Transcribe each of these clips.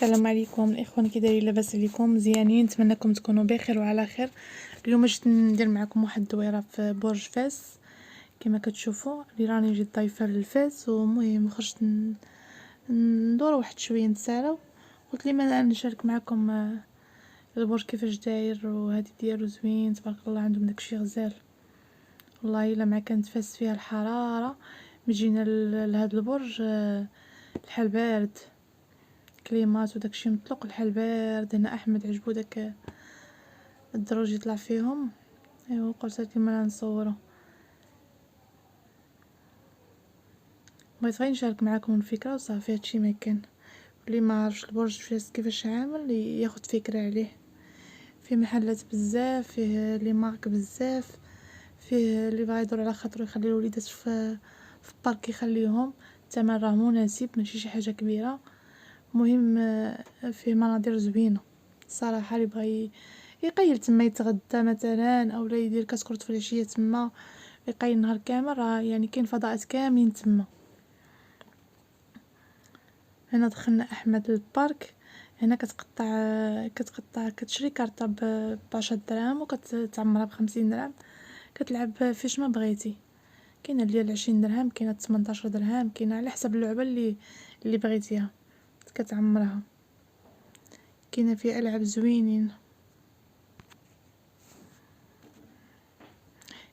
السلام عليكم الاخوان، كي دايرين؟ لاباس عليكم؟ مزيانين؟ نتمنىكم تكونوا بخير وعلى خير. اليوم جيت ندير معكم واحد الدويره في برج فاس كما كتشوفوا. اللي راني جيت ضيفه للفاس، ومهم خرجت ندور واحد شويه نتساراو. قلت لي ما نشارك معكم البرج كيفاش داير، وهذه ديالو زوين تبارك الله، عندهم داكشي غزال والله. الا ما كانت فاس فيها الحراره مجينا لهذا البرج الحال بارد، كليمات وداكشي مطلق، الحال بارد. هنا احمد عجبو داك الدروج يطلع فيهم، ايوا قلت لكم انا نصوره. بغيت غير نشارك معكم الفكره وصافي، هادشي ما كان. اللي ما عرفش البرج فاس كيفاش عامل ياخد فكره عليه. فيه محلات بزاف، فيه لي مارك بزاف، فيه اللي بغا يدور على خاطرو يخلي الوليدات في بارك يخليهم. الثمن راه مناسب، ماشي شي حاجه كبيره. مهم فيه مناظر زوينه صراحه. اللي بغى يقيل تما يتغدى مثلا، او لا يدير كاسكروت في العشيه تما يقيل النهار كامل، راه يعني كاين فضاءات كاملين تما. هنا دخلنا احمد للبارك. هنا كتقطع كتشري كارطه ب10 دراهم، وكتعمرها ب50 درهم. كتلعب فيش ما بغيتي. كاينه ديال 20 درهم، كاينه 18 درهم، كاينه على حسب اللعبه اللي بغيتيها كتعمرها. كاينه فيها العاب زوينين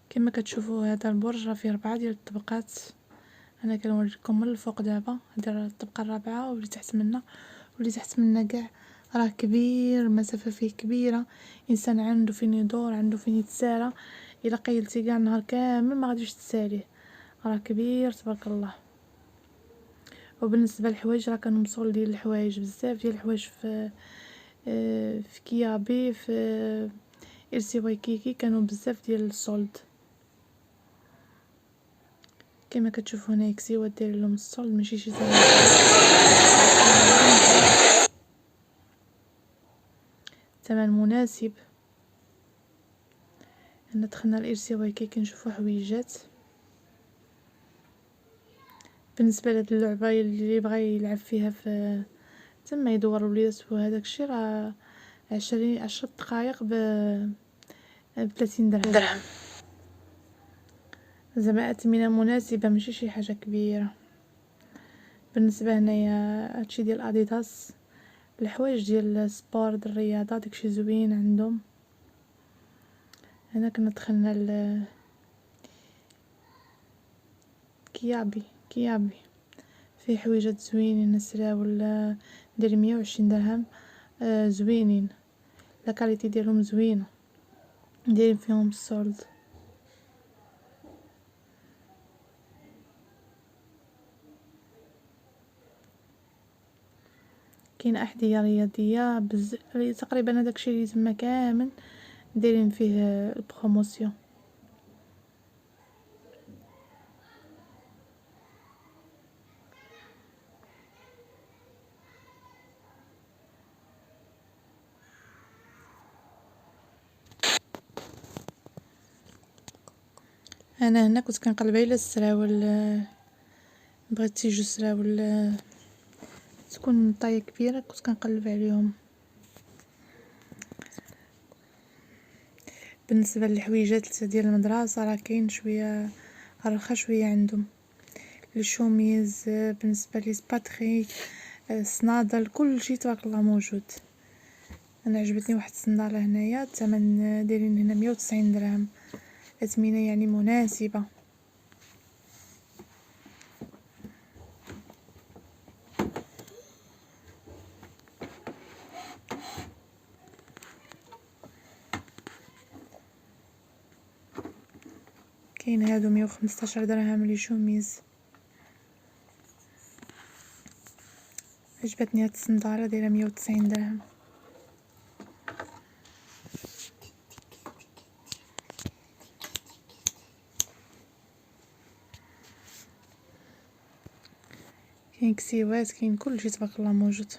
كما كتشوفوا. هذا البرج راه فيه 4 ديال الطبقات. انا كنوريكم من الفوق دابا. هذه الطبقه الرابعه، واللي تحت منا واللي تحت منا كاع. راه كبير، المسافه فيه كبيره، انسان عنده فين يدور، عنده فين يتسارى. الا قيلتي كاع النهار كامل ما غاديش تساليه، راه كبير تبارك الله. وبالنسبه للحوايج، راه كانوا مصول ديال الحوايج، بزاف ديال الحوايج في كيابي، في إرسي وايكيكي، كانوا بزاف ديال السولد. كما كتشوفوا هنا كسيوات داير لهم السولد، ماشي شي زعما ثمن مناسب. هنا دخلنا لإرسي وايكيكي نشوفوا حويجات. بالنسبه لهاد اللعبه اللي بغى يلعب فيها في تما يدور الوليدات وهداك الشيء، راه 10 دقائق ب30 درهم. زعما اثمنه مناسبه، ماشي شي حاجه كبيره. بالنسبه هنايا هادشي ديال اديداس، الحوايج ديال السبور ديال الرياضه، داكشي زوين عندهم. هنا كنا دخلنا كيابي فيه حويجات زوينين. السراول ديال 120 درهم، زوينين، لا كاليتي ديالهم زوينه، دايرين فيهم السولد. كاين احذيه رياضيه تقريبا هداكشي اللي تما كامل دايرين فيه البروموسيون. انا هنا كنت كنقلب على السراول، بغيت تيجو سراول تكون طايه كبيره، كنت كنقلب عليهم. بالنسبه للحويجات ديال المدرسه، راه كاين شويه رخا شويه عندهم. الشوميز بالنسبه لي سباتري، الصنادل، كل شيء تبارك الله موجود. انا عجبتني واحد الصنداله هنايا، الثمن دايرين هنا 190 درهم، اثمنه يعني مناسبه. كاين هادو 115 درهم لي شوميز. عجبتني هاد الصنداله دايره 190 درهم. كاين كسيوات، كاين كلشي تبارك الله موجود.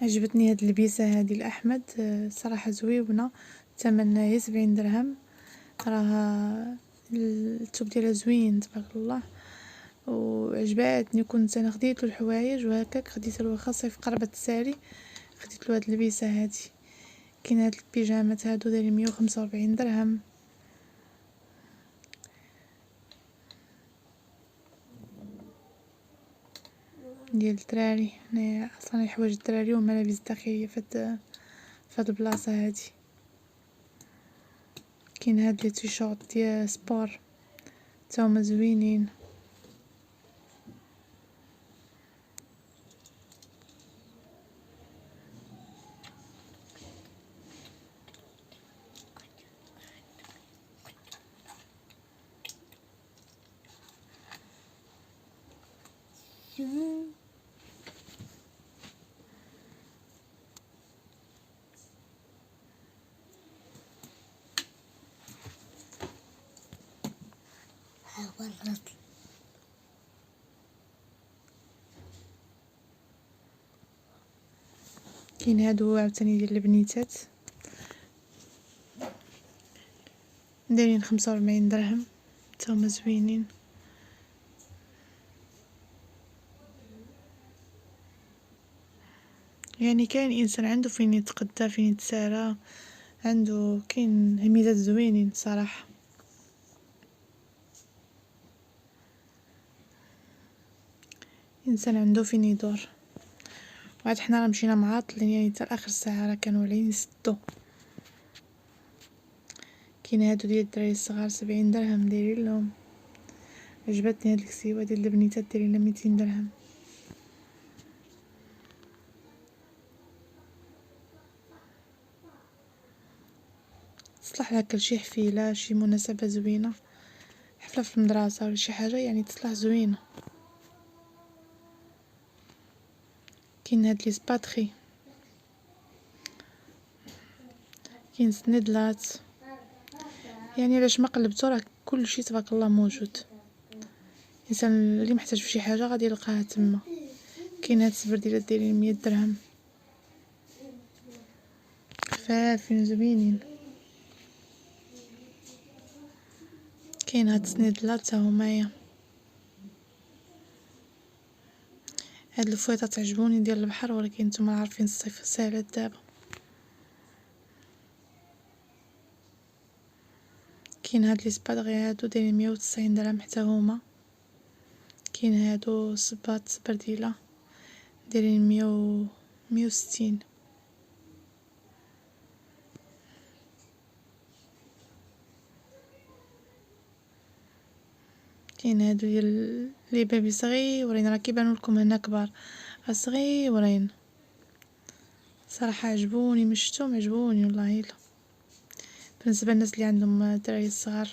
عجبتني هاد اللبيسه هادي لاحمد، صراحه زويونه، ثمنها هي 70 درهم. راها الثوب ديالها زوين تبارك الله، وعجباتني. كنت انا خديت له الحوايج وهكاك، خديت له خاصه في قربة الساري، خديت له هاد اللبيسه هادي. كاين هاد البيجامات هادو دايرين 145 درهم ديال الدراري. هنايا اصلا حوايج الدراري وملابس داخليه فهاد البلاصه هادي. كاين هاد لي تيشورت ديال سبور تا هما زوينين. كاين هادو عاوتاني ديال البنيتات دايرين 45 درهم تا هما زوينين. يعني كاين انسان عنده فين يتقدى فين يتسارى، عنده كاين هميزات زوينين صراحه. انسان عنده فين يدور. وعاد حنا راه مشينا معاطلين يعني حتى اخر ساعه، راه كانوا علين يسدو. كاين هادو ديال الدراري الصغار 70 درهم دايرين لهم. عجبتني هاد الكسيوه ديال البنيتات دايرين لها 200 درهم. تصلح لها كل شي حفيله، شي مناسبه زوينه، حفله في المدرسه ولا شي حاجه يعني تصلح زوينه. كاين هاد لي سباتري، كاين سندلات، يعني علاش ما قلبتو راه كل شيء تبارك الله موجود. الانسان اللي محتاج في شي حاجه غادي يلقاها تما. كاين هاد السبرديلات دايرين 100 درهم، خفافين زوينين. كاين هاد السندلات تا همايا. هاد الفويطات عجبوني ديال البحر، ولكن نتوما عارفين الصيف سالات دابا. كاين هاد لي سبادغي هادو دايرين 190 درهم حتى هما. كاين هادو صباط سبرديله دايرين 160. كاين هادو ديال لي بيبي صغيورين، راه كيبانوا لكم هنا كبار، راه صغيورين صراحه. عجبوني من شفتهم عجبوني والله. الا بالنسبه للناس اللي عندهم دراري صغار.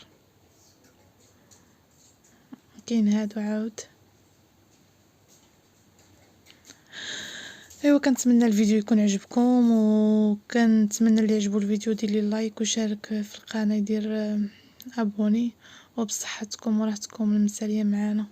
كاين هادو عاود. ايوا كنتمنى الفيديو يكون عجبكم، وكنتمنى اللي يعجبو الفيديو يدير لي لايك وشارك في القناه، يدير ابوني، وبصحتكم وراحتكم المساليه معانا.